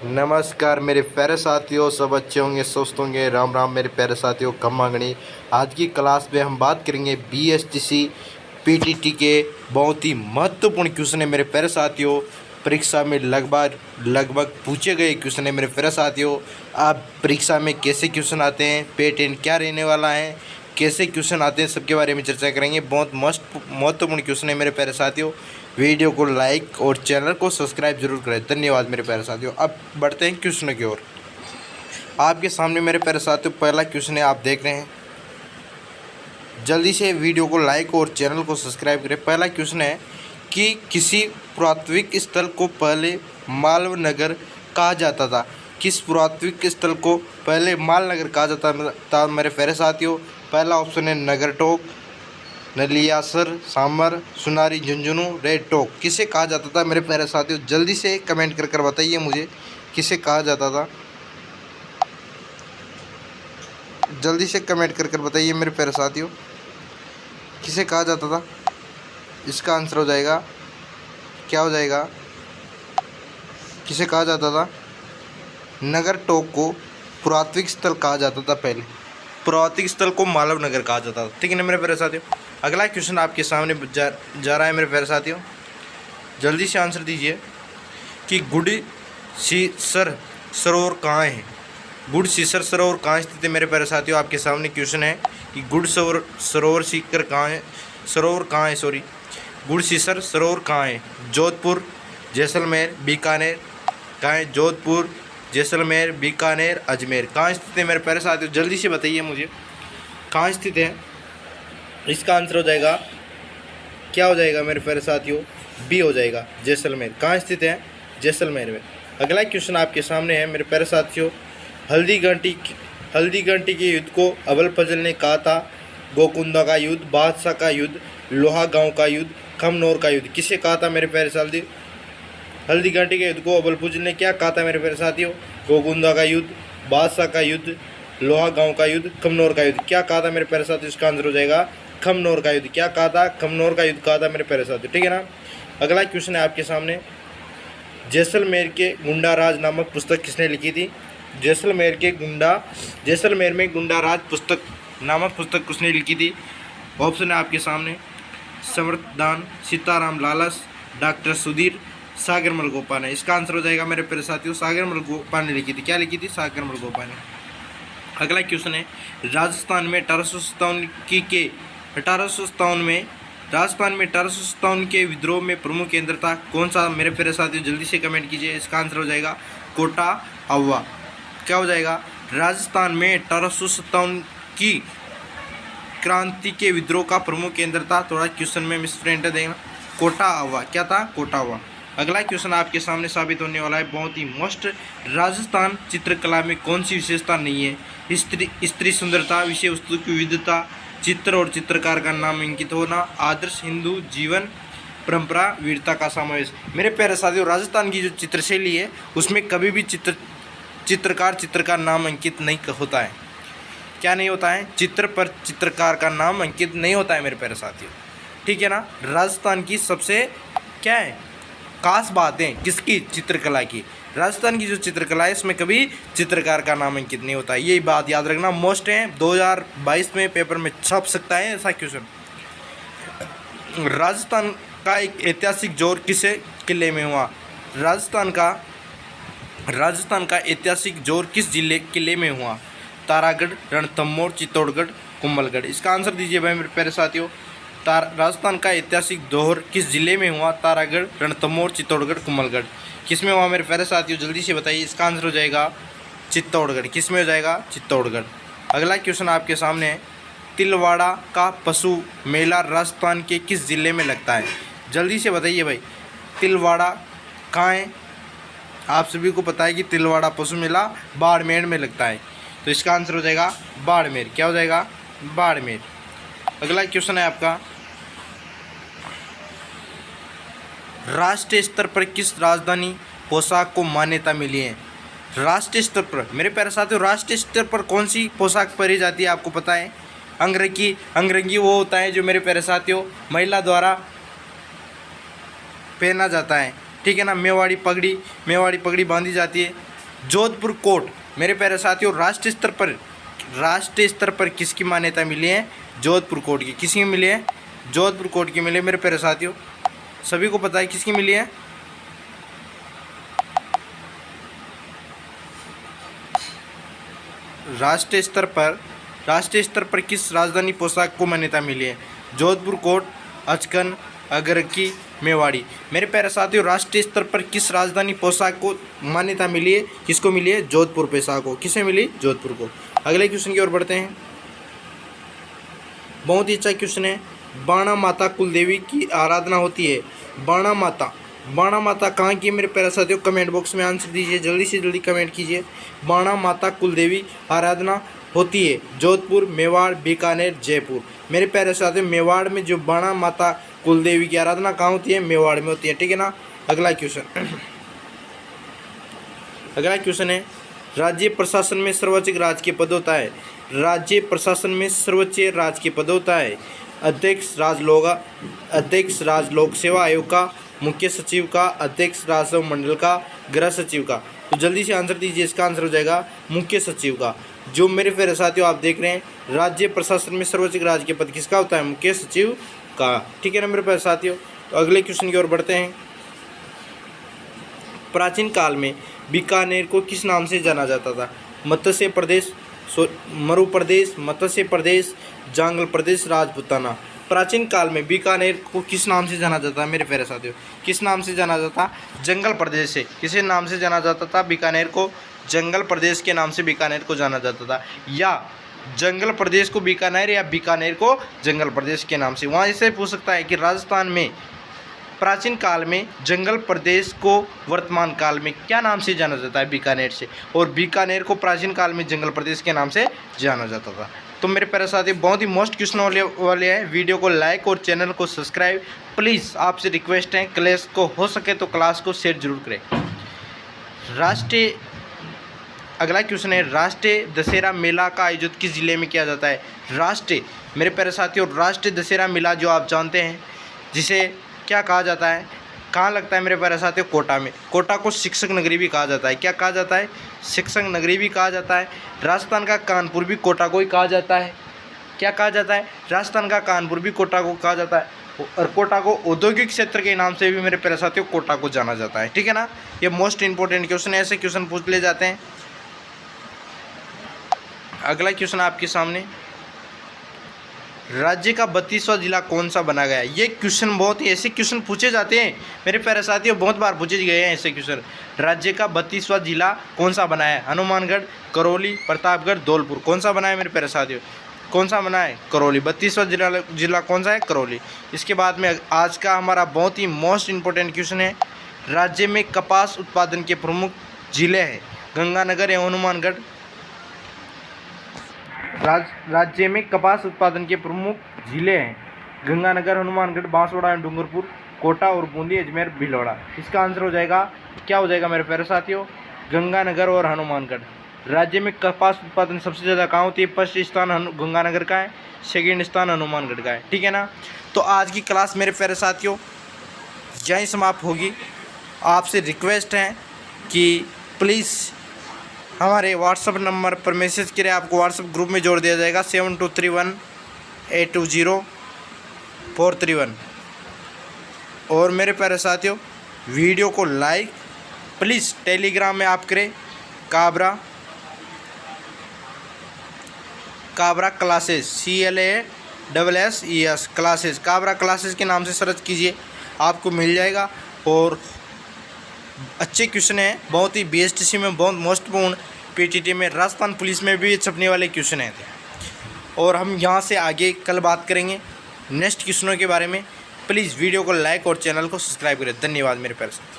नमस्कार मेरे प्यारे साथियों, सब अच्छे होंगे, स्वस्थ होंगे। राम राम मेरे प्यारे साथियों, खम्मा गणी। आज की क्लास में हम बात करेंगे बीएसटीसी पीटीटी के बहुत ही महत्वपूर्ण क्वेश्चन है मेरे प्यारे साथियों। परीक्षा में लगभग पूछे गए क्वेश्चन है मेरे प्यारे साथियों। आप परीक्षा में कैसे क्वेश्चन आते हैं, पैटर्न क्या रहने वाला है, कैसे क्वेश्चन आते हैं, सबके बारे में चर्चा करेंगे। बहुत महत्वपूर्ण क्वेश्चन है मेरे प्यारे साथियों। वीडियो को लाइक और चैनल को सब्सक्राइब जरूर करें। धन्यवाद मेरे प्यारे साथियों। अब बढ़ते हैं क्वेश्चन की ओर। आपके सामने मेरे प्यारे साथियों पहला क्वेश्चन है, आप देख रहे हैं। जल्दी से वीडियो को लाइक और चैनल को सब्सक्राइब करें। पहला क्वेश्चन है कि किसी पुरातात्विक स्थल को पहले मालव नगर कहा जाता था। किस पुरातात्विक स्थल को पहले माल नगर कहा जाता था मेरे प्यारे साथियों? पहला ऑप्शन है नगरटोक, नलियासर, सामर, सुनारी, झुंझुनू, रेड टोक। किसे कहा जाता था मेरे प्यारे साथियों? जल्दी से कमेंट कर कर बताइए मुझे, किसे कहा जाता था? जल्दी से कमेंट कर कर बताइए मेरे प्यारे साथियों, किसे कहा जाता था? इसका आंसर हो जाएगा, क्या हो जाएगा? किसे कहा जाता था? नगर टोक को पुरातात्विक स्थल कहा जाता था। पहले पुरातात्विक स्थल को मालव नगर कहा जाता था। ठीक है ना मेरे प्यारे साथियों। अगला क्वेश्चन आपके सामने जा रहा है मेरे प्यारे साथियों। जल्दी से आंसर दीजिए कि गुड़सीसर सरोवर कहाँ है? गुड़सीसर सरोवर कहाँ स्थित है मेरे प्यारे साथियों? आपके सामने क्वेश्चन है कि सरोवर सीकर कहाँ है, सरोवर कहाँ है, सॉरी, गुड़सीसर सरोवर कहाँ है? जोधपुर, जैसलमेर, बीकानेर। कहाँ है? जोधपुर, जैसलमेर, बीकानेर, अजमेर। कहाँ स्थित है मेरे प्यारे साथियों? जल्दी से बताइए मुझे, कहाँ स्थित है? इसका आंसर हो जाएगा, क्या हो जाएगा मेरे प्यारे साथियों? बी हो जाएगा, जैसलमेर। कहाँ स्थित है? जैसलमेर में। अगला क्वेश्चन आपके सामने है मेरे प्यारे साथियों। हल्दी घंटी के युद्ध को अबुल फजल ने कहा था। गोकुंदा का युद्ध, बादशाह का युद्ध, लोहा गांव का युद्ध, खमनोर का युद्ध। किसे कहा था मेरे प्यारे साथियों? हल्दी घंटी के युद्ध को अबुल फजल ने क्या कहा था मेरे प्यारे साथियों? गोकुंदा का युद्ध, बादशाह का युद्ध, लोहा गांव का युद्ध, खमनोर का युद्ध। क्या कहा था मेरे प्यारे साथियों? इसका आंसर हो जाएगा खमनोर का युद्ध। क्या कहा था? खमनोर का युद्ध कहा था मेरे प्यारे साथियों। ठीक है ना। अगला क्वेश्चन है आपके सामने। जैसलमेर के गुंडा राज नामक पुस्तक किसने लिखी थी? जैसलमेर में गुंडा राज पुस्तक नामक पुस्तक किसने लिखी थी? ऑप्शन है आपके सामने, समर्थदान, सीताराम लालस, डॉक्टर सुधीर, सागरमल गोपा ने। इसका आंसर हो जाएगा मेरे प्यारे साथियों, सागरमल गोपा ने लिखी थी। क्या लिखी थी? सागरमल गोपा ने। अगला क्वेश्चन है, राजस्थान में 1857 के विद्रोह में प्रमुख केंद्र था कौन सा मेरे प्यारे साथियों? जल्दी से कमेंट कीजिए। इसका आंसर हो जाएगा कोटा अव्वा। क्या हो जाएगा? राजस्थान में 1857 की क्रांति के विद्रोह का प्रमुख केंद्र था, थोड़ा क्वेश्चन में मिसप्रिंट है देखना, कोटा अव्वा। क्या था? कोटा अव्वा। अगला क्वेश्चन आपके सामने साबित होने वाला है, बहुत ही मस्त। राजस्थान चित्रकला में कौन सी विशेषता नहीं है? स्त्री सुंदरता, विषय वस्तु की विविधता, चित्र और चित्रकार का नाम अंकित होना, आदर्श हिंदू जीवन, परंपरा, वीरता का समावेश। मेरे प्यारे साथियों, राजस्थान की जो चित्रशैली है उसमें कभी भी चित्रकार नाम अंकित नहीं होता है। क्या नहीं होता है? चित्र पर चित्रकार का नाम अंकित नहीं होता है मेरे प्यारे साथियों। ठीक है ना। राजस्थान की सबसे क्या है खास बातें किसकी? चित्रकला की। राजस्थान की जो चित्रकला है इसमें कभी चित्रकार का नाम अंकित नहीं होता है। ये बात याद रखना, मोस्ट है, 2022 में पेपर में छप सकता है ऐसा क्वेश्चन। राजस्थान का एक ऐतिहासिक जोर किसे किले में हुआ? राजस्थान का ऐतिहासिक जोर किस किले में हुआ? तारागढ़, रणथंभौर, चित्तौड़गढ़, कुंभलगढ़। इसका आंसर दीजिए भाई मेरे प्यारे साथियों। राजस्थान का ऐतिहासिक जोहर किस जिले में हुआ? तारागढ़, रणथंभौर, चित्तौड़गढ़, कुंभलगढ़। किस में हुआ मेरे प्यारे साथियों? जल्दी से बताइए। इसका आंसर हो जाएगा चित्तौड़गढ़। किस में हो जाएगा? चित्तौड़गढ़। अगला क्वेश्चन आपके सामने है, तिलवाड़ा का पशु मेला राजस्थान के किस जिले में लगता है? जल्दी से बताइए भाई, तिलवाड़ा कहाँ है? आप सभी को पता है कि तिलवाड़ा पशु मेला बाड़मेर में लगता है, तो इसका आंसर हो जाएगा बाड़मेर। क्या हो जाएगा? बाड़मेर। अगला क्वेश्चन है आपका, राष्ट्रीय स्तर पर किस राजधानी पोशाक को मान्यता मिली है? राष्ट्रीय स्तर पर मेरे प्यारे साथियों, राष्ट्रीय स्तर पर कौन सी पोशाक पहनी जाती है आपको पता है? अंगरखी वो होता है जो मेरे प्यारे साथियों महिला द्वारा पहना जाता है। ठीक है ना। मेवाड़ी पगड़ी बांधी जाती है। जोधपुर कोर्ट मेरे प्यारे साथियों राष्ट्रीय स्तर पर किसकी मान्यता मिली है? जोधपुर कोर्ट की। किसकी मिली है? जोधपुर कोर्ट की मिली है मेरे प्यारे साथियों। सभी को पता है किसकी मिली है? राष्ट्रीय स्तर पर किस राजधानी पोशाक को मान्यता मिली है? जोधपुर कोट, अचकन, अगरकी, मेवाड़ी। मेरे प्यारे साथियों, राष्ट्रीय स्तर पर किस राजधानी पोशाक को मान्यता मिली है? किसको मिली है? जोधपुर पोशाक को। किसे मिली? जोधपुर को। अगले क्वेश्चन की ओर बढ़ते हैं। बहुत ही अच्छा क्वेश्चन है। बाणा माता कुलदेवी की आराधना होती है। बाणा माता कहाँ की है मेरे प्यारे साथियों? कमेंट बॉक्स में आंसर दीजिए, जल्दी से जल्दी कमेंट कीजिए। बाणा माता कुलदेवी आराधना होती है जोधपुर, मेवाड़, बीकानेर, जयपुर। मेरे प्यारे साथियों, मेवाड़ में जो बाणा माता कुलदेवी की आराधना कहाँ होती है? मेवाड़ में होती है। ठीक है ना। अगला क्वेश्चन है, राज्य प्रशासन में सर्वोच्च राजकीय पद होता है। राज्य प्रशासन में सर्वोच्च राजकीय पद होता है। अध्यक्ष राज लोक सेवा आयोग का, मुख्य सचिव का, अध्यक्ष राजस्व मंडल का, गृह सचिव का। तो जल्दी से आंसर दीजिए। इसका आंसर हो जाएगा मुख्य सचिव का। जो मेरे प्यारे साथियों आप देख रहे हैं, राज्य प्रशासन में सर्वोच्च राजकीय पद किसका होता है? मुख्य सचिव का। ठीक है ना मेरे प्यारे साथियों। तो अगले क्वेश्चन की ओर बढ़ते हैं। प्राचीन काल में बीकानेर को किस नाम से जाना जाता था? मत्स्य प्रदेश, मरु प्रदेश, मत्स्य प्रदेश, जांगल प्रदेश, राजपूताना। प्राचीन काल में बीकानेर को किस नाम से जाना जाता है मेरे प्यारे साथियों? किस नाम से जाना जाता? जंगल प्रदेश से। किस नाम से जाना जाता था बीकानेर को? जंगल प्रदेश के नाम से बीकानेर को जाना जाता था, या जंगल प्रदेश को बीकानेर, या बीकानेर को जंगल प्रदेश के नाम से। वहाँ इससे पूछ सकता है कि राजस्थान में प्राचीन काल में जंगल प्रदेश को वर्तमान काल में क्या नाम से जाना जाता है? बीकानेर से। और बीकानेर को प्राचीन काल में जंगल प्रदेश के नाम से जाना जाता था। तो मेरे प्यारे साथी, बहुत ही मोस्ट क्वेश्चन वाले हैं। वीडियो को लाइक और चैनल को सब्सक्राइब। प्लीज़ आपसे रिक्वेस्ट है, क्लास को हो सके तो क्लास को शेयर जरूर करें। अगला क्वेश्चन है, राष्ट्रीय दशहरा मेला का आयोजन किस जिले में किया जाता है? मेरे प्यारे साथियों, राष्ट्रीय दशहरा मेला जो आप जानते हैं, जिसे क्या कहा जाता है, कहाँ लगता है मेरे प्यारे साथियों? कोटा में। कोटा को शिक्षक नगरी भी कहा जाता है। क्या कहा जाता है? शिक्षक नगरी भी कहा जाता है। राजस्थान का कानपुर भी कोटा को ही कहा जाता है। क्या कहा जाता है? राजस्थान का कानपुर भी कोटा को कहा जाता है। और कोटा को औद्योगिक क्षेत्र के नाम से भी मेरे प्यारे साथियों कोटा को जाना जाता है। ठीक है ना। ये मोस्ट इंपॉर्टेंट क्वेश्चन है, ऐसे क्वेश्चन पूछ ले जाते हैं। अगला क्वेश्चन आपके सामने, राज्य का 32वां जिला कौन सा बना गया? ये क्वेश्चन बहुत ही ऐसे क्वेश्चन पूछे जाते हैं मेरे प्यारे साथियों, बहुत बार पूछे गए हैं ऐसे क्वेश्चन। राज्य का 32वां जिला कौन सा बना है? हनुमानगढ़, करौली, प्रतापगढ़, धौलपुर। कौन सा बना है मेरे प्यारे साथियों? कौन सा बना है? करौली। 32वां जिला कौन सा है? करौली। इसके बाद में आज का हमारा बहुत ही मोस्ट इंपॉर्टेंट क्वेश्चन है, राज्य में कपास उत्पादन के प्रमुख जिले हैं। गंगानगर या हनुमानगढ़। राज्य में कपास उत्पादन के प्रमुख जिले हैं गंगानगर, हनुमानगढ़, बांसवाड़ा, डूंगरपुर, कोटा और बूंदी, अजमेर, भीलवाड़ा। इसका आंसर हो जाएगा, क्या हो जाएगा मेरे प्यारे साथियों? गंगानगर और हनुमानगढ़। राज्य में कपास उत्पादन सबसे ज़्यादा कहाँ होती है? फर्स्ट स्थान गंगानगर का है, सेकेंड स्थान हनुमानगढ़ का है। ठीक है ना। तो आज की क्लास मेरे प्यारे साथियों यहीं समाप्त होगी। आपसे रिक्वेस्ट है कि प्लीज़ हमारे व्हाट्सअप नंबर पर मैसेज करें, आपको व्हाट्सअप ग्रुप में जोड़ दिया जाएगा 7231820431। और मेरे प्यारे साथियों, वीडियो को लाइक प्लीज़ टेलीग्राम में आप करें, Kabra classes, CLASSES classes, Kabra classes के नाम से सर्च कीजिए, आपको मिल जाएगा। और अच्छे क्वेश्चन हैं, बहुत ही BSTC में बहुत महत्वपूर्ण, PTT में, राजस्थान पुलिस में भी छपने वाले क्वेश्चन हैं। और हम यहाँ से आगे कल बात करेंगे नेक्स्ट क्वेश्चनों के बारे में। प्लीज़ वीडियो को लाइक और चैनल को सब्सक्राइब करें। धन्यवाद मेरे प्यारे साथी।